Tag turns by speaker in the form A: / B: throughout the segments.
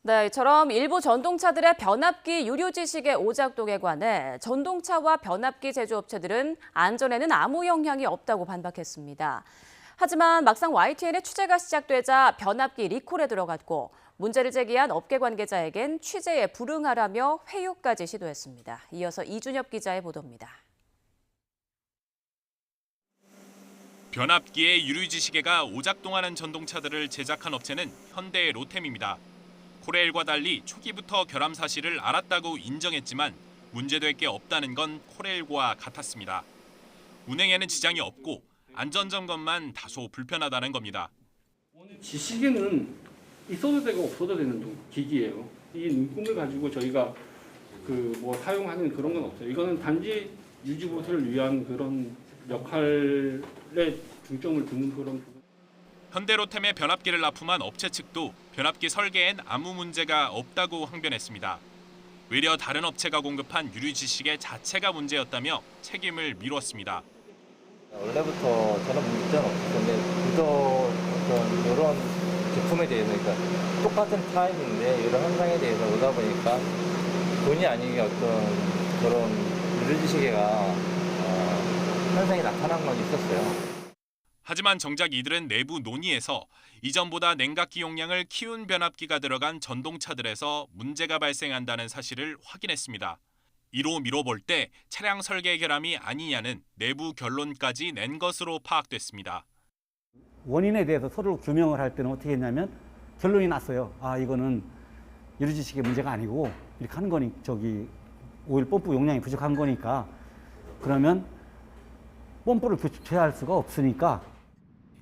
A: 네, 이처럼 일부 전동차들의 변압기 유류 지식의 오작동에 관해 전동차와 변압기 제조업체들은 안전에는 아무 영향이 없다고 반박했습니다. 하지만 막상 YTN의 취재가 시작되자 변압기 리콜에 들어갔고 문제를 제기한 업계 관계자에겐 취재에 불응하라며 회유까지 시도했습니다. 이어서 이준엽 기자의 보도입니다.
B: 변압기의 유류지시계가 오작동하는 전동차들을 제작한 업체는 현대 로템입니다. 코레일과 달리 초기부터 결함 사실을 알았다고 인정했지만 문제될 게 없다는 건 코레일과 같았습니다. 운행에는 지장이 없고 안전점검만 다소 불편하다는 겁니다.
C: 지시계는 있어도 되고 없어도 되는 기기예요. 이 눈금을 가지고 저희가 사용하는 그런 건 없어요. 이거는 단지 유지보수를 위한 그런 역할에 중점을 두는 그런 부분.
B: 현대로템의 변압기를 납품한 업체 측도 변압기 설계엔 아무 문제가 없다고 항변했습니다. 외려 다른 업체가 공급한 유류지시계 자체가 문제였다며 책임을 미뤘습니다.
D: 원래부터 저는 문제는 없었는데 그저 이런 제품에 대해서 그러니까 똑같은 타입인데 이런 현상에 대해서 오다 보니까 본의 아니게 어떤 그런 유류지시계가 현상이 나타난 건 있었어요.
B: 하지만 정작 이들은 내부 논의에서 이전보다 냉각기 용량을 키운 변압기가 들어간 전동차들에서 문제가 발생한다는 사실을 확인했습니다. 이로 미뤄볼 때 차량 설계 결함이 아니냐는 내부 결론까지 낸 것으로 파악됐습니다.
E: 원인에 대해서 서로 규명을 할 때는 어떻게 했냐면 결론이 났어요. 이거는 유류지식의 문제가 아니고 이렇게 하는 거니 오일 펌프 용량이 부족한 거니까 그러면 펌프를 교체할 수가 없으니까.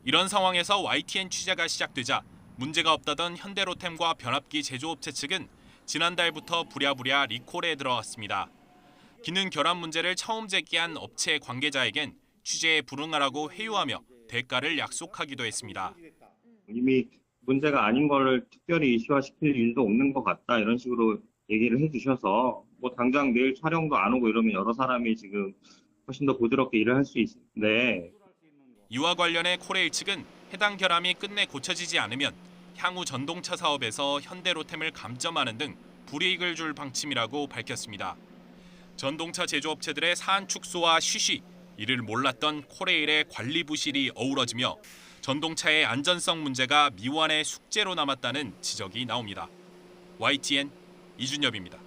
B: 이런 상황에서 YTN 취재가 시작되자 문제가 없다던 현대로템과 변압기 제조업체 측은 지난달부터 부랴부랴 리콜에 들어갔습니다. 기능 결함 문제를 처음 제기한 업체 관계자에겐 취재에 불응하라고 회유하며 대가를 약속하기도 했습니다.
F: 이미 문제가 아닌 걸 특별히 이슈화시킬 일도 없는 것 같다 이런 식으로 얘기를 해주셔서 당장 내일 촬영도 안 오고 이러면 여러 사람이 지금 훨씬 더 부드럽게 일을 할 수 있는데
B: 이와 관련해 코레일 측은 해당 결함이 끝내 고쳐지지 않으면 향후 전동차 사업에서 현대로템을 감점하는 등 불이익을 줄 방침이라고 밝혔습니다. 전동차 제조업체들의 사안 축소와 쉬쉬, 이를 몰랐던 코레일의 관리 부실이 어우러지며 전동차의 안전성 문제가 미완의 숙제로 남았다는 지적이 나옵니다. YTN 이준엽입니다.